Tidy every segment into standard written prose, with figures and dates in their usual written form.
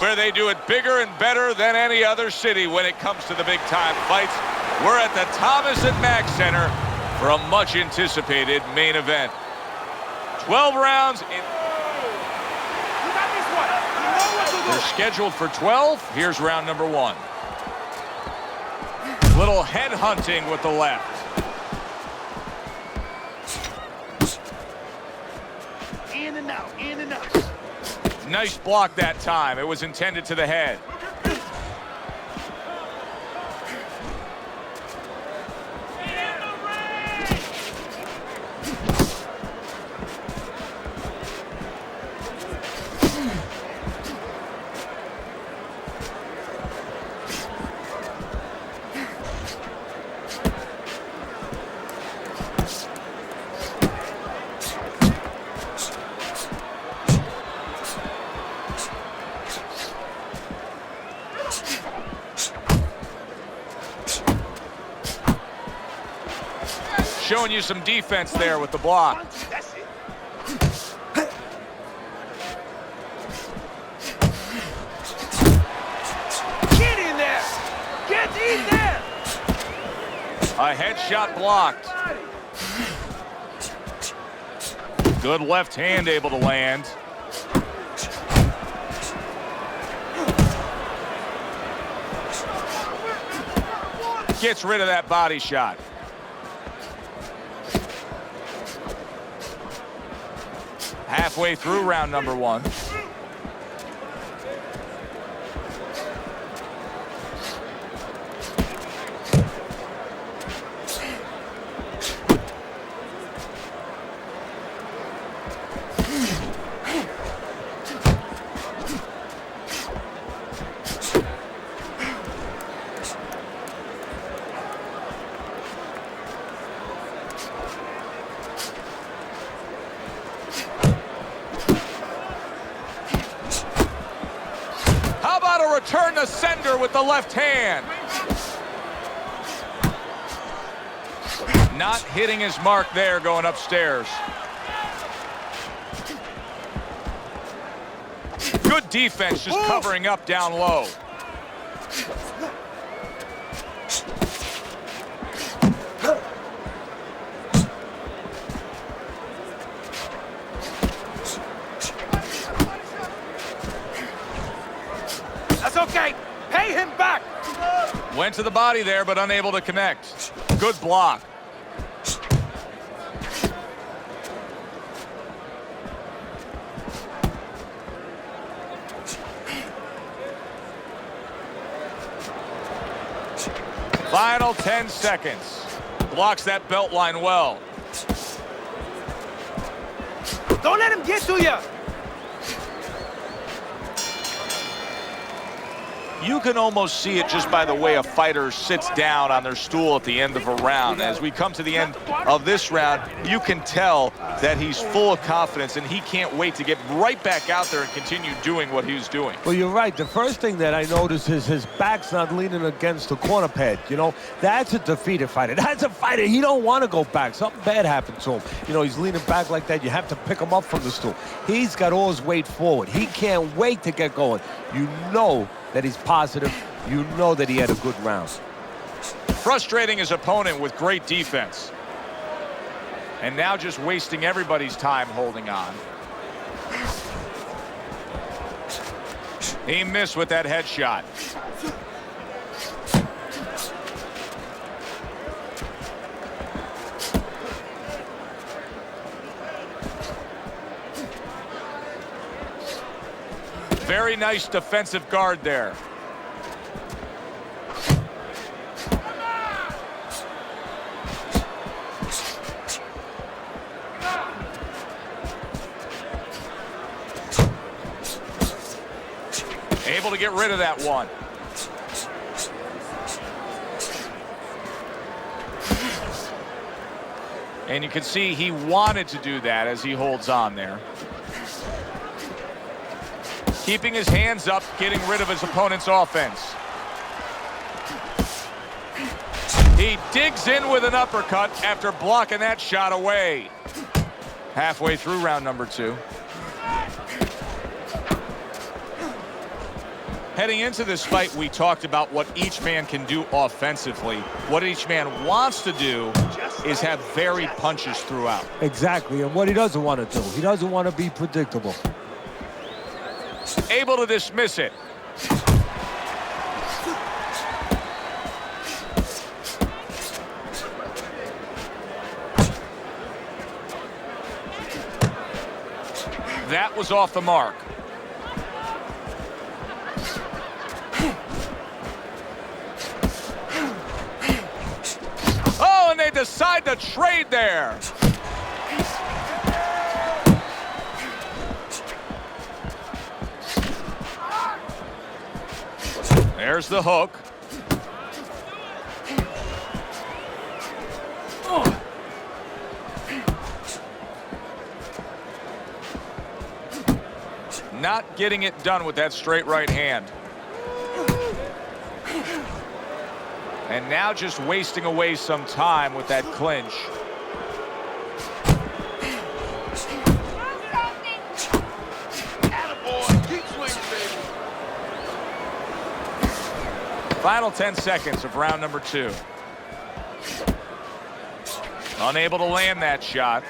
where they do it bigger and better than any other city when it comes to the big-time fights. We're at the Thomas and Mack Center for a much-anticipated main event. 12 rounds. They're scheduled for 12. Here's round number 1. Little head hunting with the left. In and out, in and out. Nice block that time. It was intended to the head. Showing you some defense there with the block. That's it. Get in there! Get in there! A headshot blocked. Good left hand able to land. Gets rid of that body shot. Halfway through round number 1. Return the sender with the left hand. Not hitting his mark there going upstairs. Good defense just covering up down low. Okay, pay him back. Went to the body there, but unable to connect. Good block. Final 10 seconds. Blocks that belt line well. Don't let him get to you. You can almost see it just by the way a fighter sits down on their stool at the end of a round. As we come to the end of this round, you can tell that he's full of confidence and he can't wait to get right back out there and continue doing what he was doing. Well, you're right. The first thing that I noticed is his back's not leaning against the corner pad. You know, that's a defeated fighter. That's a fighter. He don't want to go back. Something bad happened to him. You know, he's leaning back like that. You have to pick him up from the stool. He's got all his weight forward. He can't wait to get going. You know that he's positive. You know that he had a good round. Frustrating his opponent with great defense. And now just wasting everybody's time holding on. He missed with that headshot. Very nice defensive guard there. Able to get rid of that one. And you can see he wanted to do that as he holds on there. Keeping his hands up, getting rid of his opponent's offense. He digs in with an uppercut after blocking that shot away. Halfway through round number 2. Heading into this fight, we talked about what each man can do offensively. What each man wants to do is have varied punches throughout. Exactly, and what he doesn't want to do. He doesn't want to be predictable. Able to dismiss it. That was off the mark. Oh, and they decide to trade there. There's the hook. Not getting it done with that straight right hand. And now just wasting away some time with that clinch. Final 10 seconds of round number 2. Unable to land that shot.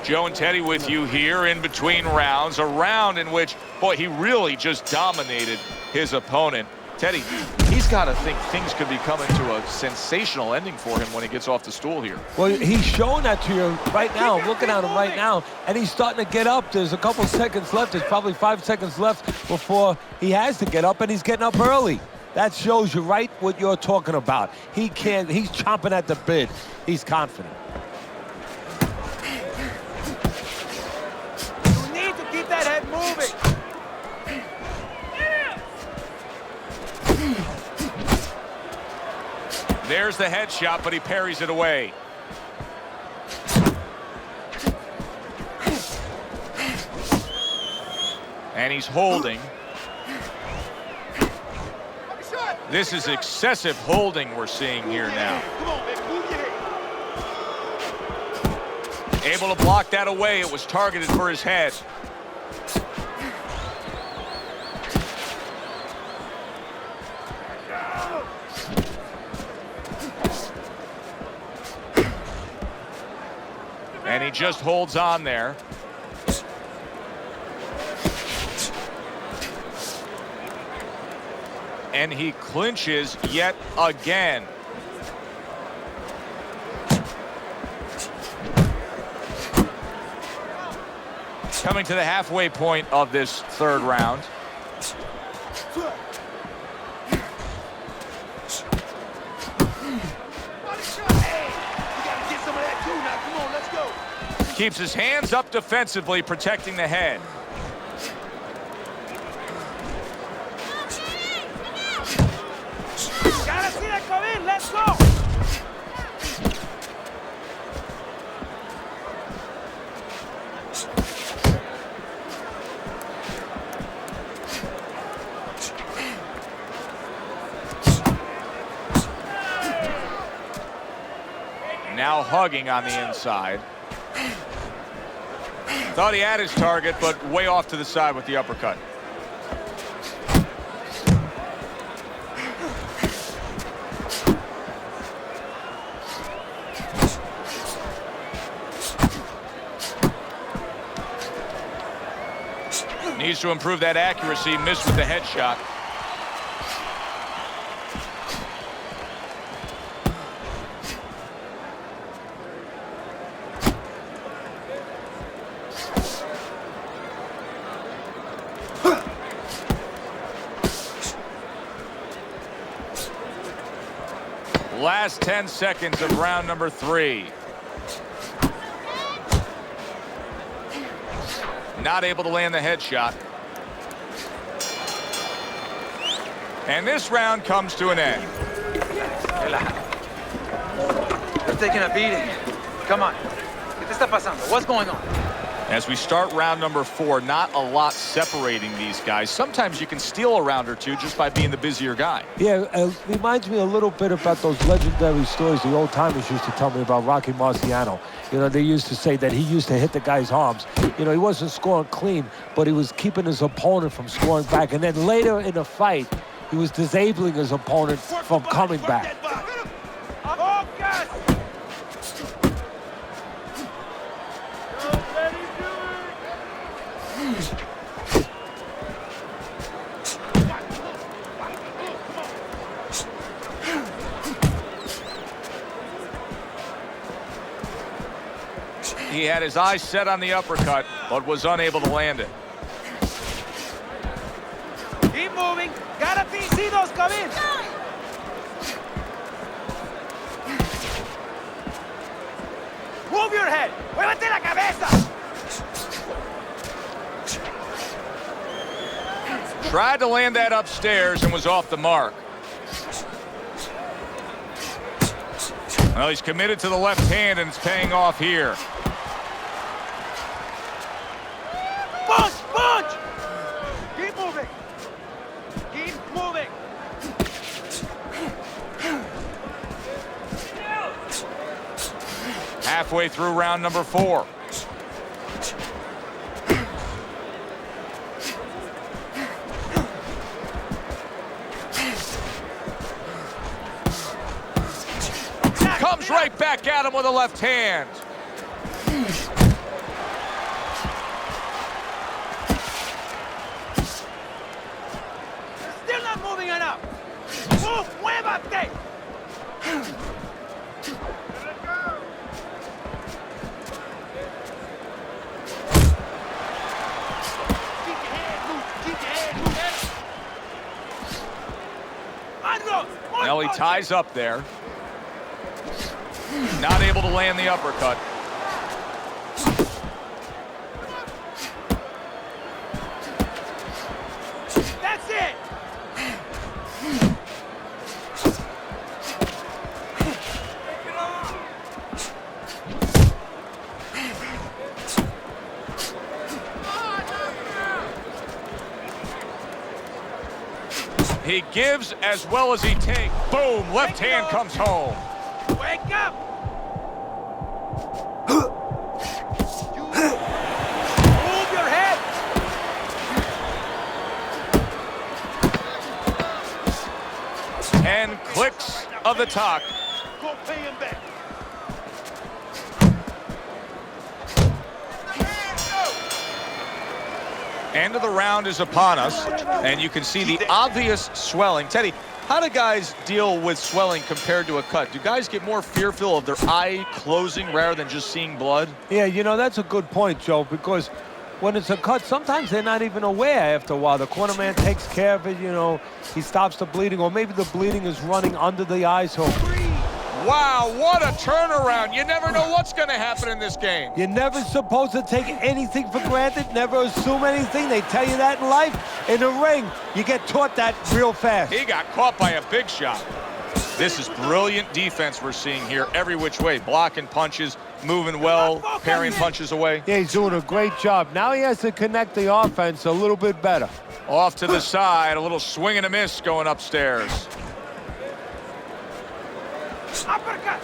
Joe and Teddy with you here in between rounds. A round in which, boy, he really just dominated his opponent. Teddy, he's got to think things could be coming to a sensational ending for him when he gets off the stool here. Well, he's showing that to you right now. I'm looking at him right now, and he's starting to get up. There's a couple seconds left. There's probably 5 seconds left before he has to get up, and he's getting up early. That shows you right what you're talking about. He's chomping at the bit. He's confident. You need to keep that head moving. There's the headshot, but he parries it away. And he's holding. This is excessive holding we're seeing here now. Able to block that away. It was targeted for his head. And he just holds on there. And he clinches yet again. Coming to the halfway point of this third round. Keeps his hands up defensively, protecting the head. Gotta see that come in. Let's go. Now hugging on the inside. Thought he had his target, but way off to the side with the uppercut. Needs to improve that accuracy. Missed with the headshot. Last 10 seconds of round number 3. Not able to land the headshot. And this round comes to an end. You're taking a beating. Come on. ¿Qué te está pasando? What's going on? As we start round number 4, not a lot separating these guys. Sometimes you can steal a round or two just by being the busier guy. Yeah, it reminds me a little bit about those legendary stories the old timers used to tell me about Rocky Marciano. You know, they used to say that he used to hit the guy's arms. You know, he wasn't scoring clean, but he was keeping his opponent from scoring back. And then later in the fight, he was disabling his opponent from coming back. He had his eyes set on the uppercut, but was unable to land it. Keep moving. Gotta be, see those come in. Move your head. Muévete la cabeza. Tried to land that upstairs and was off the mark. Well, he's committed to the left hand, and it's paying off here. Punch! Punch! Keep moving. Keep moving. Halfway through round number 4. Comes right back at him with a left hand. Still not moving enough. Move, muévate. Now he ties up there. Not able to land the uppercut. That's it. He gives as well as he takes. Boom, left hand comes home. Wake up. Move your head. And clicks of the talk. Go pay him back. End of the round is upon us, and you can see the obvious swelling. Teddy, how do guys deal with swelling compared to a cut? Do guys get more fearful of their eye closing rather than just seeing blood? Yeah, you know, that's a good point, Joe, because when it's a cut, sometimes they're not even aware after a while. The corner man takes care of it, you know, he stops the bleeding, or maybe the bleeding is running under the eye, so... Wow, what a turnaround. You never know what's going to happen in this game. You're never supposed to take anything for granted, never assume anything. They tell you that in life. In the ring, you get taught that real fast. He got caught by a big shot. This is brilliant defense we're seeing here every which way. Blocking punches, moving well, parrying punches away. Yeah, he's doing a great job. Now he has to connect the offense a little bit better. Off to the side, a little swing and a miss going upstairs. Uppercut.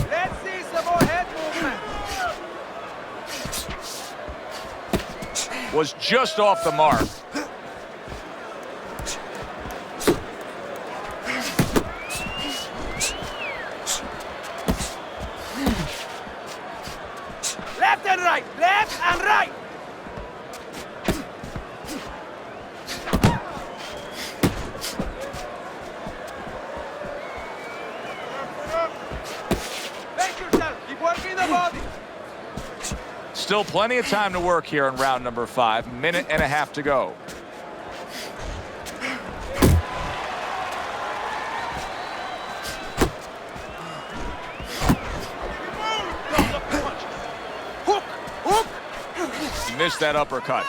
Let's see some more head movement. Was just off the mark. Left and right. Left and right. Working the body. Still plenty of time to work here in round number 5. Minute and a half to go. Hook, hook. Missed that uppercut.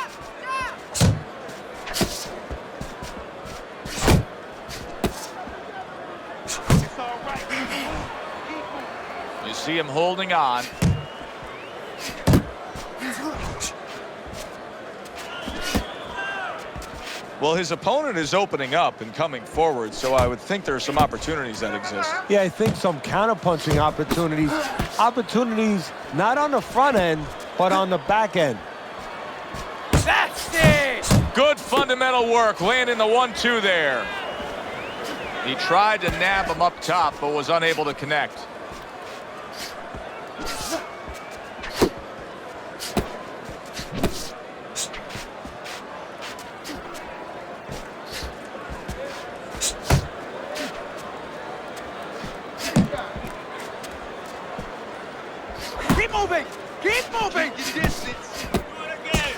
It's all right. You see him holding on. Well, his opponent is opening up and coming forward, so I would think there are some opportunities that exist. Yeah, I think some counterpunching opportunities. Opportunities not on the front end, but on the back end. That's it! Good fundamental work, landing the 1-2 there. He tried to nab him up top, but was unable to connect. Keep moving! Keep moving! The distance! Do it again!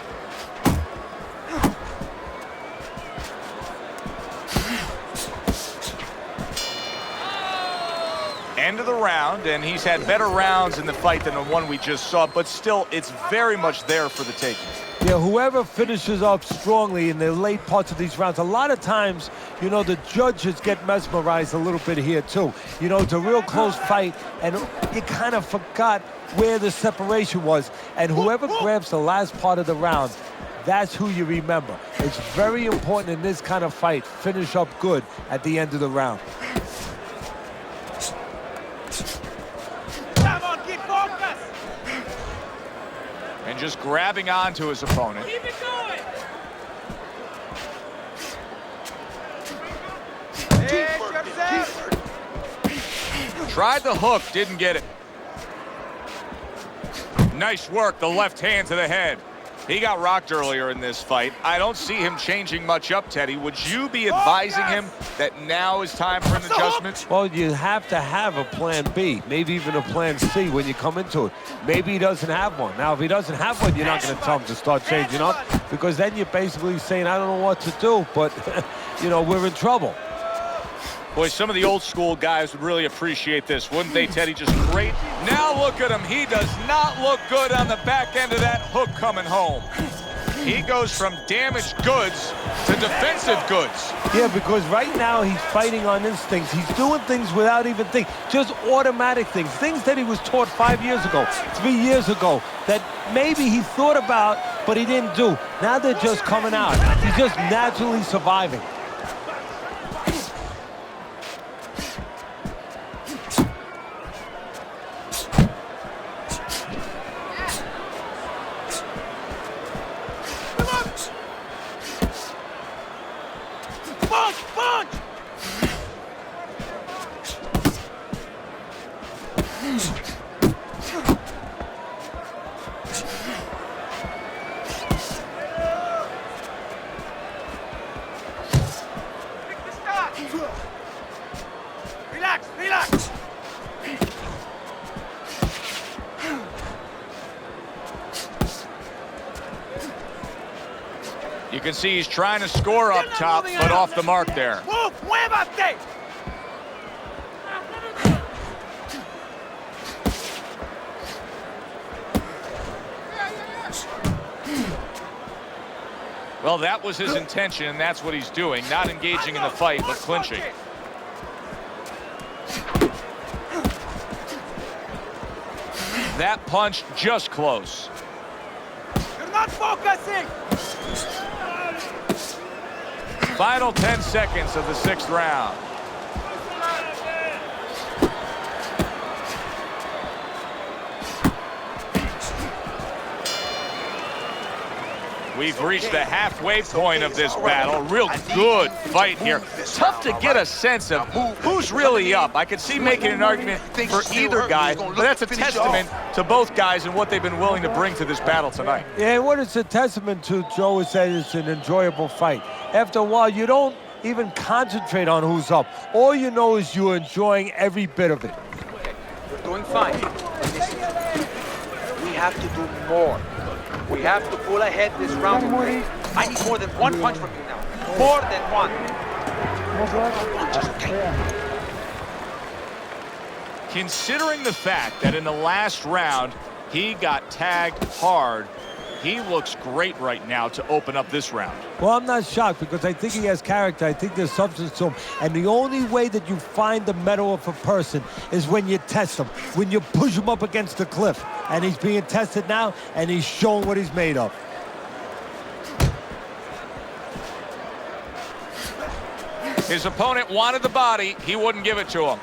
End of the round, and he's had better rounds in the fight than the one we just saw, but still, it's very much there for the taking. Yeah, whoever finishes up strongly in the late parts of these rounds, a lot of times, you know, the judges get mesmerized a little bit here, too. You know, it's a real close fight, and you kind of forgot where the separation was. And whoever grabs the last part of the round, that's who you remember. It's very important in this kind of fight, finish up good at the end of the round. Come on, keep focus! And just grabbing onto his opponent. Keep it going! Hit yourself! Tried the hook, didn't get it. Nice work, the left hand to the head. He got rocked earlier in this fight. I don't see him changing much up, Teddy. Would you be advising him that now is time for an adjustment? Well, you have to have a plan B, maybe even a plan C when you come into it. Maybe he doesn't have one. Now, if he doesn't have one, you're not going to tell him to start changing up, because then you're basically saying, I don't know what to do, but, you know, we're in trouble. Boy, some of the old school guys would really appreciate this, wouldn't they, Teddy? Just great. Now look at him. He does not look good on the back end of that hook coming home. He goes from damaged goods to defensive goods. Yeah, because right now he's fighting on instincts. He's doing things without even thinking, just automatic things. Things that he was taught 5 years ago, 3 years ago, that maybe he thought about, but he didn't do. Now they're just coming out. He's just naturally surviving. Punch! Punch! Pick the start! Relax, relax! You can see he's trying to score up top, but off the mark there. Move! Muévate! Well, that was his intention, and that's what he's doing. Not engaging in the fight, but clinching. That punch just close. You're not focusing! Final 10 seconds of the 6th round. We've reached the halfway point of this battle. Real good fight here. Tough to get a sense of who's really up. I could see making an argument for either guy, but that's a testament to both guys and what they've been willing to bring to this battle tonight. Yeah, what it's a testament to, Joe, is that it's an enjoyable fight. After a while, you don't even concentrate on who's up. All you know is you're enjoying every bit of it. You're doing fine. Listen, we have to do more. We have to pull ahead this round. I need more than one punch from you now. More than one. Punches, okay? Considering the fact that in the last round he got tagged hard, he looks great right now to open up this round. Well, I'm not shocked because I think he has character. I think there's substance to him. And the only way that you find the mettle of a person is when you test him, when you push him up against the cliff. And he's being tested now, and he's showing what he's made of. His opponent wanted the body. He wouldn't give it to him.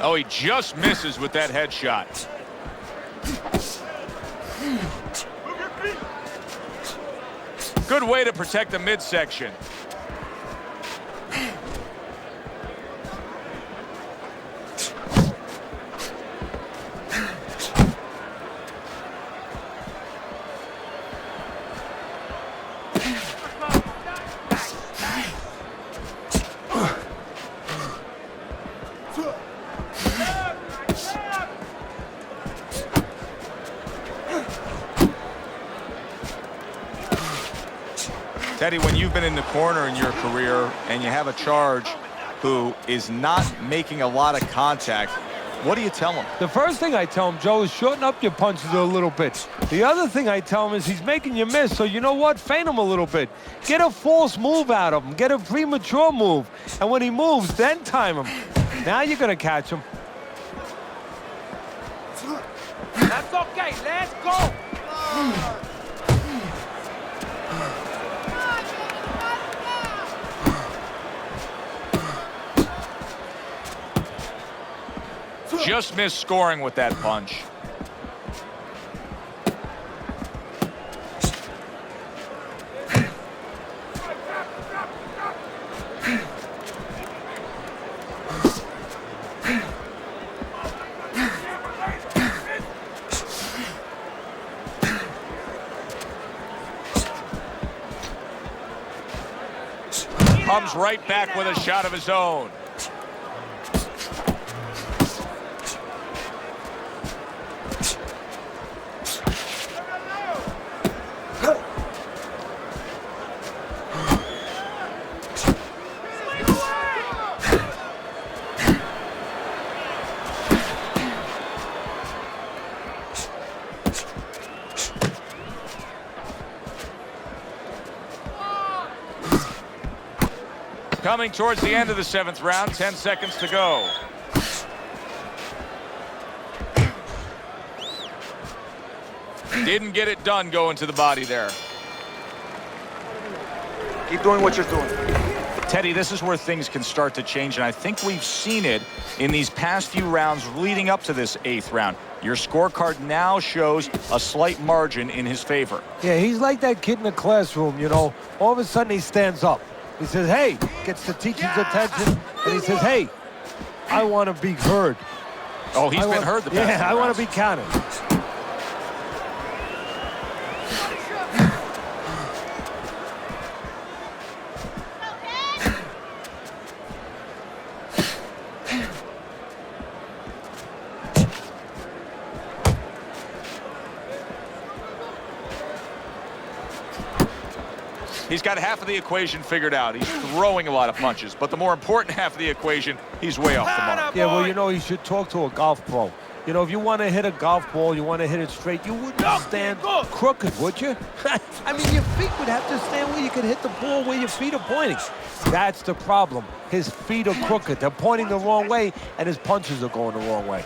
Oh, he just misses with that headshot. Good way to protect the midsection. Teddy, when you've been in the corner in your career and you have a charge who is not making a lot of contact, what do you tell him? The first thing I tell him, Joe, is shorten up your punches a little bit. The other thing I tell him is he's making you miss, so you know what? Feint him a little bit. Get a false move out of him. Get a premature move. And when he moves, then time him. Now you're going to catch him. That's okay. Let's go. Just missed scoring with that punch. Comes right back with a shot of his own. Coming towards the end of the 7th round, 10 seconds to go. Didn't get it done going to the body there. Keep doing what you're doing. Teddy, this is where things can start to change, and I think we've seen it in these past few rounds leading up to this 8th round. Your scorecard now shows a slight margin in his favor. Yeah, he's like that kid in the classroom, you know. All of a sudden he stands up. He says, hey, gets the teacher's attention, and he says, hey, I want to be heard. Oh, he's been heard the past Yeah, I want to be counted. He's got half of the equation figured out. He's throwing a lot of punches, but the more important half of the equation, he's way off the mark. Yeah, well, you know, you should talk to a golf pro. You know, if you want to hit a golf ball, you want to hit it straight, you wouldn't stand crooked, would you? I mean, your feet would have to stand where you could hit the ball where your feet are pointing. That's the problem. His feet are crooked. They're pointing the wrong way, and his punches are going the wrong way.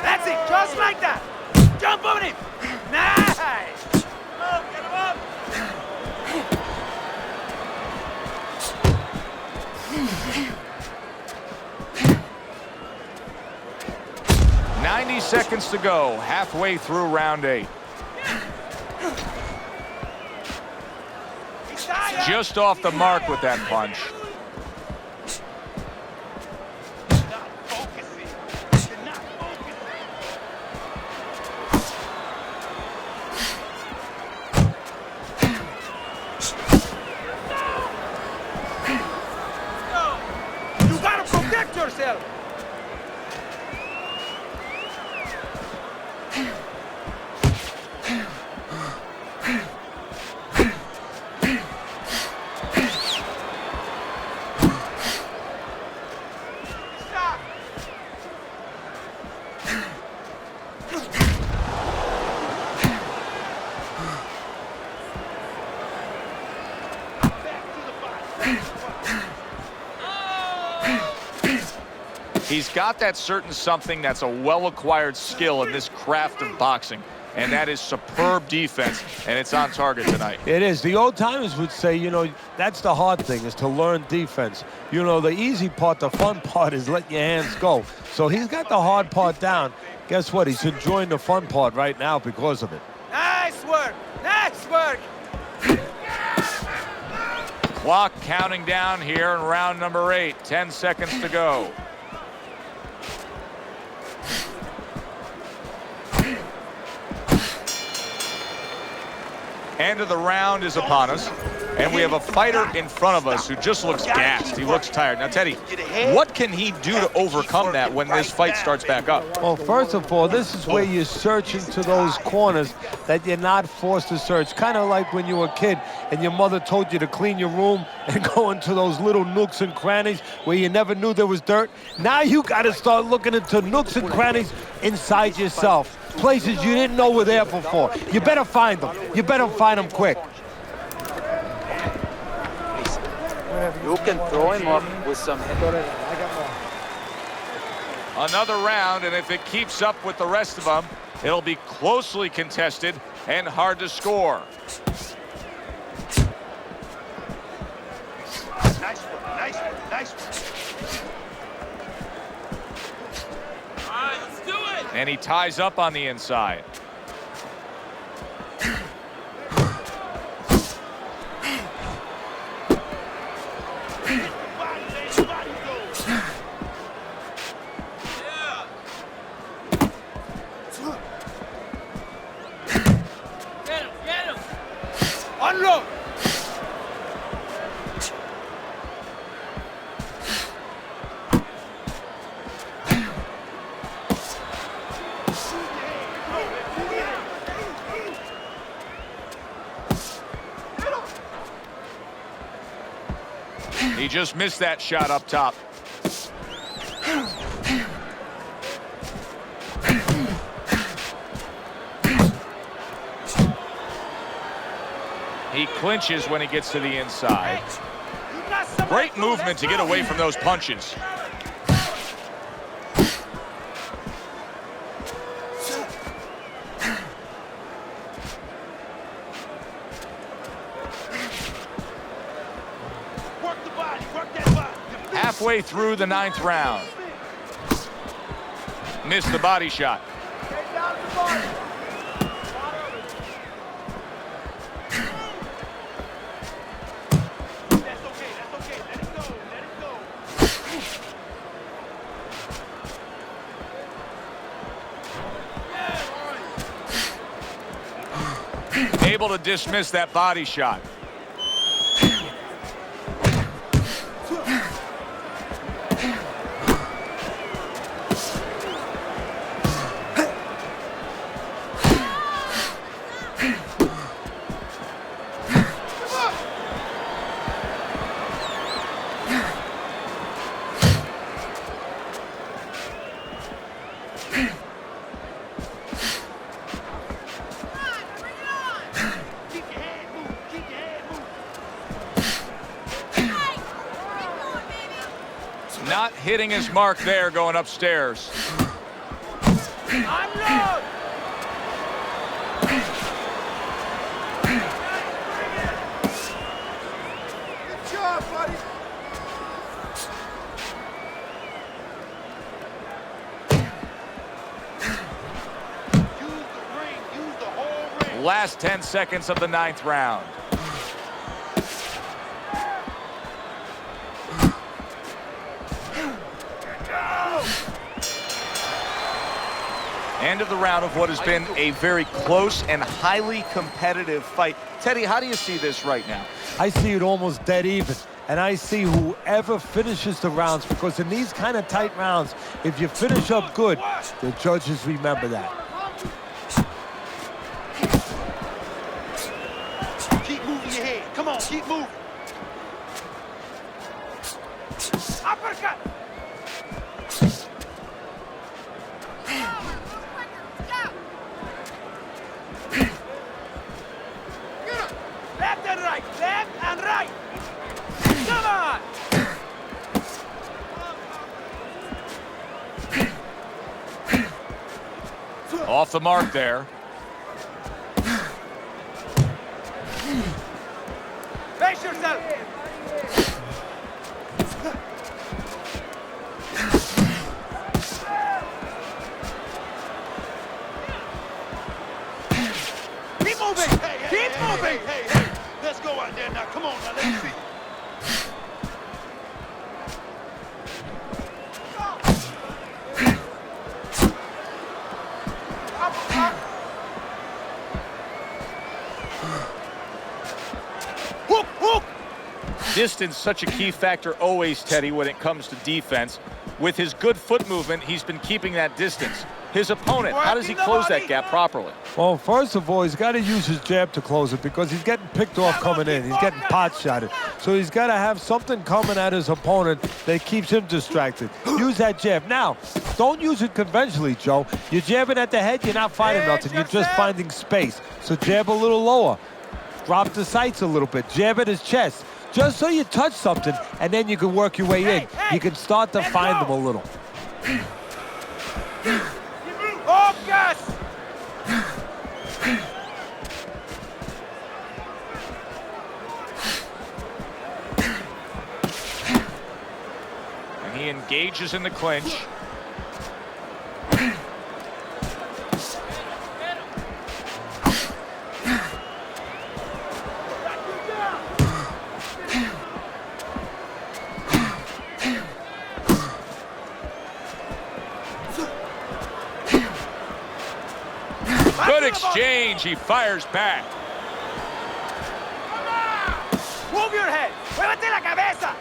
That's it, just like that. Jump on him. Nice. Oh, get him up. 90 seconds to go, halfway through round 8. Just off the mark with that punch. You gotta protect yourself. He's got that certain something that's a well-acquired skill in this craft of boxing, and that is superb defense, and it's on target tonight. It is. The old timers would say, you know, that's the hard thing, is to learn defense. You know, the easy part, the fun part is letting your hands go. So he's got the hard part down. Guess what? He's enjoying the fun part right now because of it. Nice work! Nice work! Clock counting down here in round number 8. 10 seconds to go. End of the round is upon us, and we have a fighter in front of us who just looks gassed. He looks tired. Now, Teddy, what can he do to overcome that when this fight starts back up? Well, first of all, this is where you search into those corners that you're not forced to search. Kind of like when you were a kid and your mother told you to clean your room and go into those little nooks and crannies where you never knew there was dirt. Now you got to start looking into nooks and crannies inside yourself. Places you didn't know were there before. You better find them. You better find them quick. You can throw him up with some head. Another round, and if it keeps up with the rest of them, it'll be closely contested and hard to score. Nice one, nice one, nice one. All right, let's do it! And he ties up on the inside. Unload! He just missed that shot up top. He clinches when he gets to the inside. Great movement to get away from those punches. Work the body, work that body. Halfway through the 9th round. Missed the body shot. Get down the body. That's okay, let it go, let it go. Able to dismiss that body shot. Not hitting his mark there going upstairs. Unload! Good job, buddy. Use the ring, use the whole ring. Last 10 seconds of the 9th round. End of the round of what has been a very close and highly competitive fight. Teddy, how do you see this right now? I see it almost dead even. And I see whoever finishes the rounds, because in these kind of tight rounds, if you finish up good, the judges remember that. Keep moving your head. Come on, keep moving. Uppercut! Left and right, left and right. Come on! Off the mark there. Face yourself. Keep moving. Keep moving. Hey, let's go out there now. Come on now, let's see. Hook, hook. Distance, such a key factor always, Teddy, when it comes to defense. With his good foot movement, he's been keeping that distance. His opponent, how does he close that gap properly? Well, first of all, he's got to use his jab to close it because he's getting picked off coming in. He's getting pot shotted. So he's got to have something coming at his opponent that keeps him distracted. Use that jab. Now, don't use it conventionally, Joe. You're jabbing at the head, you're not finding nothing. You're just finding space. So jab a little lower. Drop the sights a little bit. Jab at his chest. Just so you touch something, and then you can work your way in. You can start to find them a little. Focus. And he engages in the clinch. Good exchange. He fires back. Move your head. Muévete la cabeza.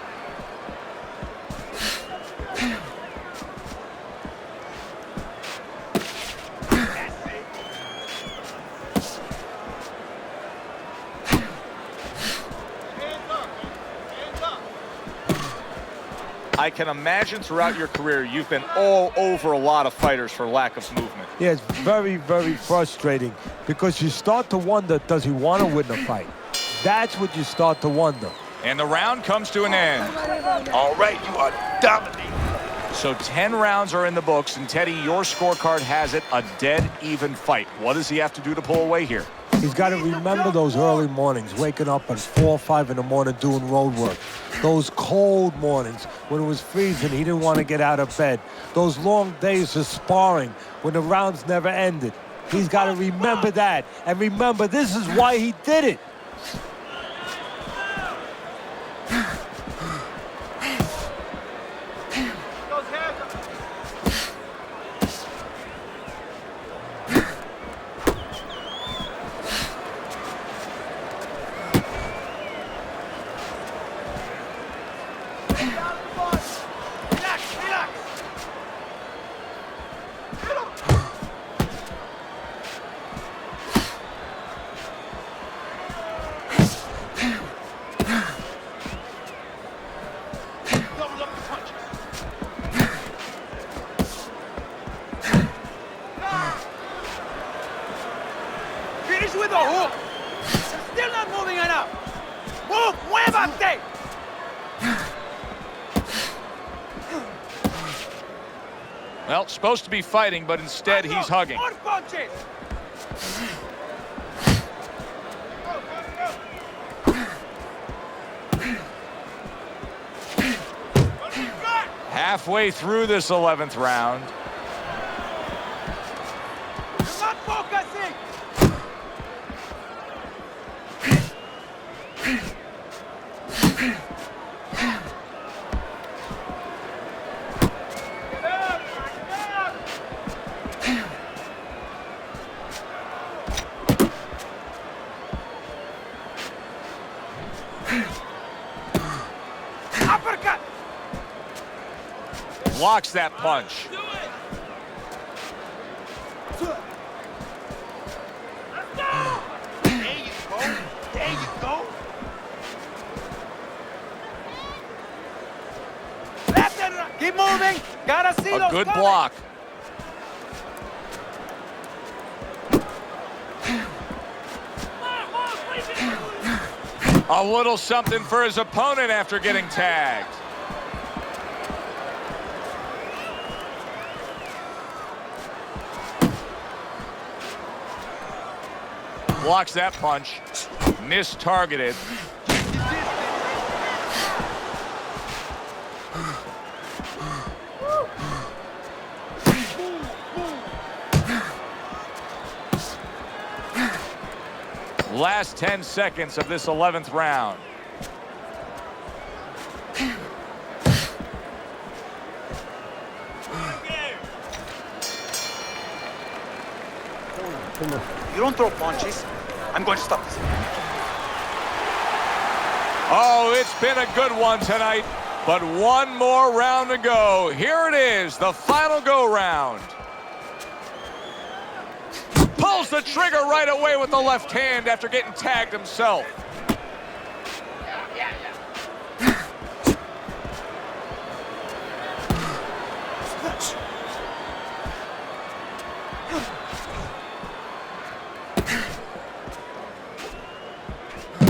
I can imagine throughout your career you've been all over a lot of fighters for lack of movement. Yeah, it's very, very frustrating because you start to wonder, does he want to win the fight? That's what you start to wonder. And the round comes to an end. All right, you are dominating. So 10 rounds are in the books, and Teddy, your scorecard has it a dead even fight. What does he have to do to pull away here? He's got to remember those early mornings, waking up at 4 or 5 in the morning doing road work. Those cold mornings when it was freezing, he didn't want to get out of bed. Those long days of sparring when the rounds never ended. He's got to remember that. And remember, this is why he did it. Finish with a hook. Still not moving enough. Move, muévate. Well, supposed to be fighting, but instead he's hugging. More punches. Halfway through this 11th round. You're not focusing. Uppercut. Blocks that punch. There you go. There you go. Left and right. Keep moving. Gotta see A those good coming. block. A little something for his opponent after getting tagged. Blocks that punch. Mistargeted. Last 10 seconds of this 11th round. You don't throw punches. I'm going to stop this. Oh, it's been a good one tonight, but one more round to go. Here it is, the final go round. Pulls the trigger right away with the left hand after getting tagged himself.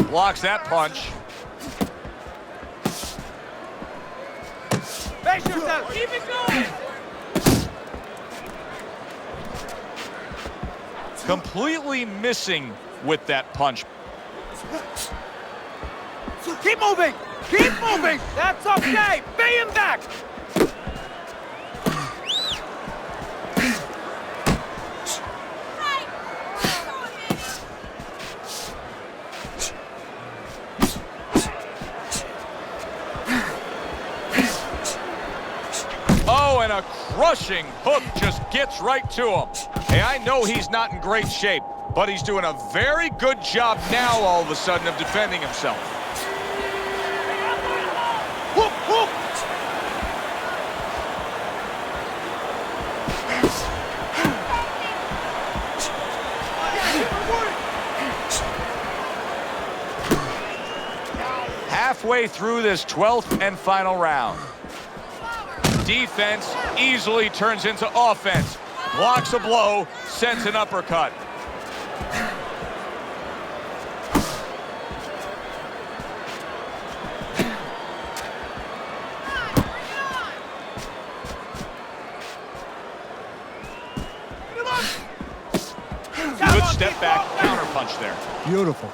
Blocks that punch. Face yourself. Keep it going. Completely missing with that punch. Keep moving. Keep moving. That's okay. Pay him back. Oh, and a crushing hook just gets right to him. Hey, I know he's not in great shape, but he's doing a very good job now all of a sudden of defending himself. Whoop, whoop. Halfway through this 12th and final round. Defense easily turns into offense. Blocks a blow, sends an uppercut. Good step back, counter punch there. Beautiful.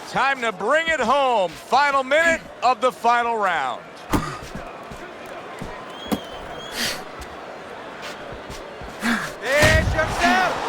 Time to bring it home. Final minute of the final round. Face yourself.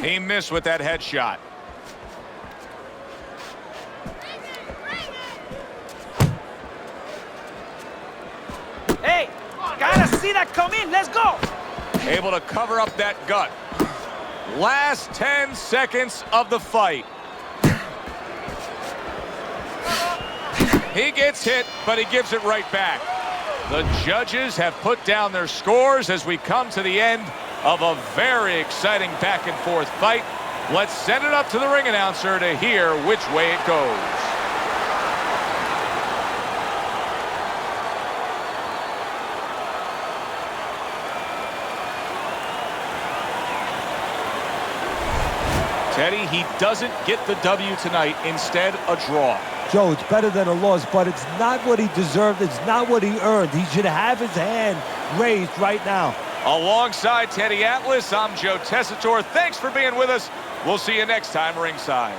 He missed with that headshot. Hey, gotta see that come in. Let's go. Able to cover up that gut. Last 10 seconds of the fight. He gets hit, but he gives it right back. The judges have put down their scores as we come to the end of a very exciting back and forth fight. Let's send it up to the ring announcer to hear which way it goes. Teddy, he doesn't get the W tonight, instead a draw. Joe, it's better than a loss, but it's not what he deserved. It's not what he earned. He should have his hand raised right now. Alongside Teddy Atlas, I'm Joe Tessitore. Thanks for being with us. We'll see you next time ringside.